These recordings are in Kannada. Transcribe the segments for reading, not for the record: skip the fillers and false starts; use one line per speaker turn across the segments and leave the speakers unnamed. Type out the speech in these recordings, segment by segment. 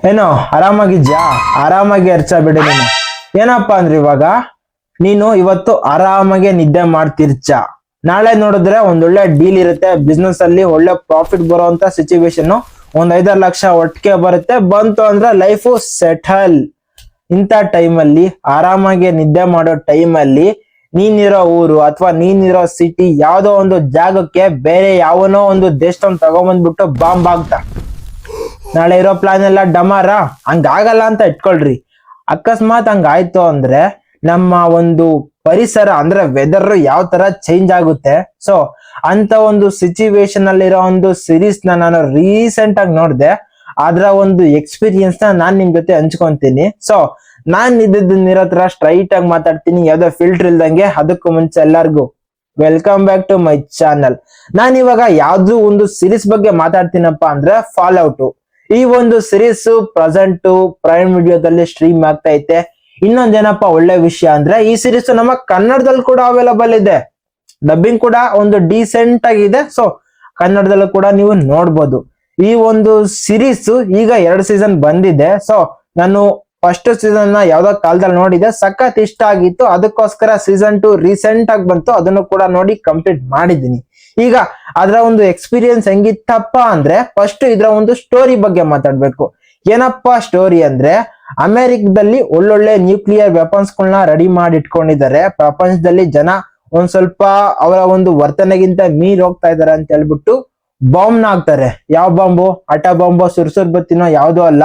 ಏನೋ ಆರಾಮಾಗಿದ್ಯಾ? ಆರಾಮಾಗಿ ಅರ್ಚ ಬಿಡಿ ನೀನು. ಏನಪ್ಪಾ ಅಂದ್ರೆ ಇವಾಗ ನೀನು ಇವತ್ತು ಆರಾಮಾಗಿ ನಿದ್ದೆ ಮಾಡ್ತಿರ್ಚ, ನಾಳೆ ನೋಡಿದ್ರೆ ಒಂದೊಳ್ಳೆ ಡೀಲ್ ಇರುತ್ತೆ ಬಿಸ್ನೆಸ್ ಅಲ್ಲಿ, ಒಳ್ಳೆ ಪ್ರಾಫಿಟ್ ಬರುವಂತ ಸಿಚುವೇಶನ್, ಒಂದ್ 5-6 ಲಕ್ಷ ಒಟ್ಟಿಗೆ ಬರುತ್ತೆ. ಬಂತು ಅಂದ್ರೆ ಲೈಫು ಸೆಟಲ್. ಇಂಥ ಟೈಮಲ್ಲಿ ಆರಾಮಾಗಿ ನಿದ್ದೆ ಮಾಡೋ ಟೈಮಲ್ಲಿ ನೀನಿರೋ ಊರು ಅಥವಾ ನೀನಿರೋ ಸಿಟಿ ಯಾವ್ದೋ ಒಂದು ಜಾಗಕ್ಕೆ ಬೇರೆ ಯಾವನೋ ಒಂದು ದೇಶದವ್ನು ತಗೊಂಬಂದ್ಬಿಟ್ಟು ಬಾಂಬ್ ಆಗ್ತಾ, ನಾಳೆ ಇರೋ ಪ್ಲಾನ್ ಎಲ್ಲ ಡಮಾರ. ಹಂಗಾಗಲ್ಲ ಅಂತ ಇಟ್ಕೊಳ್ರಿ. ಅಕಸ್ಮಾತ್ ಹಂಗಾಯ್ತು ಅಂದ್ರೆ ನಮ್ಮ ಒಂದು ಪರಿಸರ ಅಂದ್ರೆ ವೆದರ್ ಯಾವ ತರ ಚೇಂಜ್ ಆಗುತ್ತೆ. ಸೊ ಅಂತ ಒಂದು ಸಿಚುವೇಶನ್ ಅಲ್ಲಿರೋ ಒಂದು ಸಿರೀಸ್ ನಾನು ರೀಸೆಂಟ್ ಆಗಿ ನೋಡಿದೆ. ಅದ್ರ ಒಂದು ಎಕ್ಸ್ಪೀರಿಯನ್ಸ್ ನಾನ್ ನಿಮ್ ಜೊತೆ ಹಂಚ್ಕೊಂತೀನಿ. ಸೊ ನಾನ್ ಇರೋ ತರ ಸ್ಟ್ರೈಟ್ ಆಗಿ ಮಾತಾಡ್ತೀನಿ, ಯಾವ್ದೋ ಫಿಲ್ಟರ್ ಇಲ್ದಂಗೆ. ಅದಕ್ಕೂ ಮುಂಚೆ ಎಲ್ಲರಿಗೂ welcome back to my channel. ನಾನ್ ಇವಾಗ ಯಾವ್ದು ಒಂದು ಸಿರೀಸ್ ಬಗ್ಗೆ ಮಾತಾಡ್ತೀನಪ್ಪ ಅಂದ್ರೆ ಫಾಲ್ ಔಟ್. ಈ ಒಂದು ಸಿರೀಸ್ ಪ್ರೆಸೆಂಟ್ ಪ್ರೈಮ್ ವಿಡಿಯೋದಲ್ಲಿ ಸ್ಟ್ರೀಮ್ ಆಗ್ತಾ ಐತೆ. ಇನ್ನೊಂದೇನಪ್ಪ ಒಳ್ಳೆ ವಿಷಯ ಅಂದ್ರೆ ಈ ಸಿರೀಸ್ ನಮ್ಮ ಕನ್ನಡದಲ್ಲಿ ಕೂಡ ಅವೈಲಬಲ್ ಇದೆ. ಡಬ್ಬಿಂಗ್ ಕೂಡ ಒಂದು ಡೀಸೆಂಟ್ ಆಗಿದೆ. ಸೊ ಕನ್ನಡದಲ್ಲೂ ಕೂಡ ನೀವು ನೋಡ್ಬೋದು. ಈ ಒಂದು ಸಿರೀಸ್ ಈಗ 2 ಸೀಸನ್ ಬಂದಿದೆ. ಸೊ ನಾನು ಫಸ್ಟ್ ಸೀಸನ್ ನ ಯಾವ್ದೋ ಕಾಲದಲ್ಲಿ ನೋಡಿದೆ, ಸಖತ್ ಇಷ್ಟ ಆಗಿತ್ತು. ಅದಕ್ಕೋಸ್ಕರ ಸೀಸನ್ 2 ರೀಸೆಂಟ್ ಆಗಿ ಬಂತು, ಅದನ್ನು ಕೂಡ ನೋಡಿ ಕಂಪ್ಲೀಟ್ ಮಾಡಿದ್ದೀನಿ. ಈಗ ಅದರ ಒಂದು ಎಕ್ಸ್ಪೀರಿಯನ್ಸ್ ಹೆಂಗಿತ್ತಪ್ಪ ಅಂದ್ರೆ ಫಸ್ಟ್ ಇದ್ರ ಒಂದು ಸ್ಟೋರಿ ಬಗ್ಗೆ ಮಾತಾಡ್ಬೇಕು. ಏನಪ್ಪಾ ಸ್ಟೋರಿ ಅಂದ್ರೆ, ಅಮೆರಿಕದಲ್ಲಿ ಒಳ್ಳೊಳ್ಳೆ ನ್ಯೂಕ್ಲಿಯರ್ ವೆಪನ್ಸ್ ಗಳನ್ನ ರೆಡಿ ಮಾಡಿ ಇಟ್ಕೊಂಡಿದ್ದಾರೆ. ಪ್ರಪಂಚದಲ್ಲಿ ಜನ ಒಂದ್ ಸ್ವಲ್ಪ ಅವರ ಒಂದು ವರ್ತನೆಗಿಂತ ಮೀರ್ ಹೋಗ್ತಾ ಇದಾರೆ ಅಂತ ಹೇಳ್ಬಿಟ್ಟು ಬಾಂಬ್ ನ ಹಾಕ್ತಾರೆ. ಯಾವ ಬಾಂಬು? ಅಟ ಬಾಂಬು, ಸುರ್ಸುರ್ ಬತ್ತಿನೋ ಯಾವ್ದೋ ಅಲ್ಲ,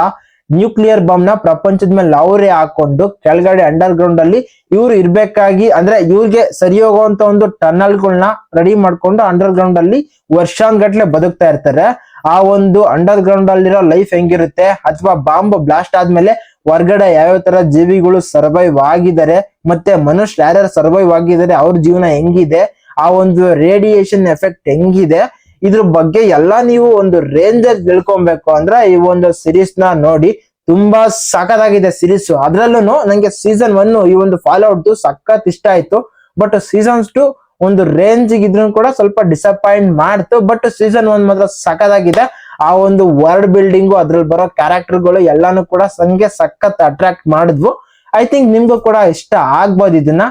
ನ್ಯೂಕ್ಲಿಯರ್ ಬಾಂಬ್ ನ ಪ್ರಪಂಚದ ಮೇಲೆ ಅವರೇ ಹಾಕೊಂಡು ಕೆಳಗಡೆ ಅಂಡರ್ ಗ್ರೌಂಡ್ ಅಲ್ಲಿ ಇವ್ರು ಇರ್ಬೇಕಾಗಿ, ಅಂದ್ರೆ ಇವ್ರಿಗೆ ಸರಿ ಹೋಗುವಂತ ಒಂದು ಟನಲ್ ಗಳನ್ನ ರೆಡಿ ಮಾಡ್ಕೊಂಡು ಅಂಡರ್ ಗ್ರೌಂಡ್ ಅಲ್ಲಿ ವರ್ಷಾನ್ಗಟ್ಲೆ ಬದುಕ್ತಾ ಇರ್ತಾರೆ. ಆ ಒಂದು ಅಂಡರ್ ಗ್ರೌಂಡ್ ಅಲ್ಲಿರೋ ಲೈಫ್ ಹೆಂಗಿರುತ್ತೆ, ಅಥವಾ ಬಾಂಬ್ ಬ್ಲಾಸ್ಟ್ ಆದ್ಮೇಲೆ ಹೊರ್ಗಡೆ ಯಾವ್ಯಾವ ತರ ಜೀವಿಗಳು ಸರ್ವೈವ್ ಆಗಿದ್ದಾರೆ, ಮತ್ತೆ ಮನುಷ್ಯ ಯಾರ್ಯಾರು ಸರ್ವೈವ್ ಆಗಿದ್ದಾರೆ, ಅವ್ರ ಜೀವನ ಹೆಂಗಿದೆ, ಆ ಒಂದು ರೇಡಿಯೇಷನ್ ಎಫೆಕ್ಟ್ ಹೆಂಗಿದೆ, ಇದ್ರ ಬಗ್ಗೆ ಎಲ್ಲ ನೀವು ಒಂದು ರೇಂಜ್ ತಿಳ್ಕೊಬೇಕು ಅಂದ್ರೆ ಈ ಒಂದು ಸಿರೀಸ್ ನ ನೋಡಿ. ತುಂಬಾ ಸಖತ್ತಾಗಿದೆ ಸಿರೀಸ್. ಅದ್ರಲ್ಲೂ ನಂಗೆ ಸೀಸನ್ 1 ಈ ಒಂದು ಫಾಲ್ ಔಟ್ ಸಖತ್ ಇಷ್ಟ ಆಯ್ತು. ಬಟ್ ಸೀಸನ್ಸ್ 2 ಒಂದು ರೇಂಜ್ ಇದ್ರೂ ಕೂಡ ಸ್ವಲ್ಪ ಡಿಸಪಾಯಿಂಟ್ ಮಾಡ್ತು. ಬಟ್ ಸೀಸನ್ 1 ಮಾತ್ರ ಸಖತ್ತಾಗಿದೆ. ಆ ಒಂದು ವರ್ಲ್ಡ್ ಬಿಲ್ಡಿಂಗು, ಅದ್ರಲ್ಲಿ ಬರೋ ಕ್ಯಾರೆಕ್ಟರ್ಗಳು ಎಲ್ಲಾನು ಕೂಡ ಸಂಗೆ ಸಖತ್ ಅಟ್ರಾಕ್ಟ್ ಮಾಡಿದ್ವು. ಐ ಥಿಂಕ್ ನಿಮ್ಗೂ ಕೂಡ ಇಷ್ಟ ಆಗ್ಬೋದು ಇದನ್ನ.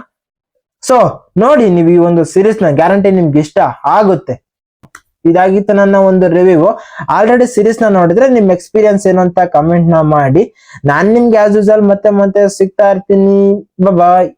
ಸೊ ನೋಡಿ ನೀವು ಈ ಒಂದು ಸೀರೀಸ್ ನ, ಗ್ಯಾರಂಟಿ ನಿಮ್ಗೆ ಇಷ್ಟ ಆಗುತ್ತೆ. ಇದಾಗಿತ್ತು ನನ್ನ ಒಂದು ರಿವ್ಯೂ. ಆಲ್ರೆಡಿ ಸೀರೀಸ್ ನ ನೋಡಿದ್ರೆ ನಿಮ್ ಎಕ್ಸ್ಪೀರಿಯನ್ಸ್ ಏನು ಅಂತ ಕಮೆಂಟ್ ನ ಮಾಡಿ. ನಾನ್ ನಿಮ್ಗೆ ಆಸ್ ಯೂಸಲ್ ಮತ್ತೆ ಸಿಗ್ತಾ ಇರ್ತೀನಿ. ಬಾಯ್.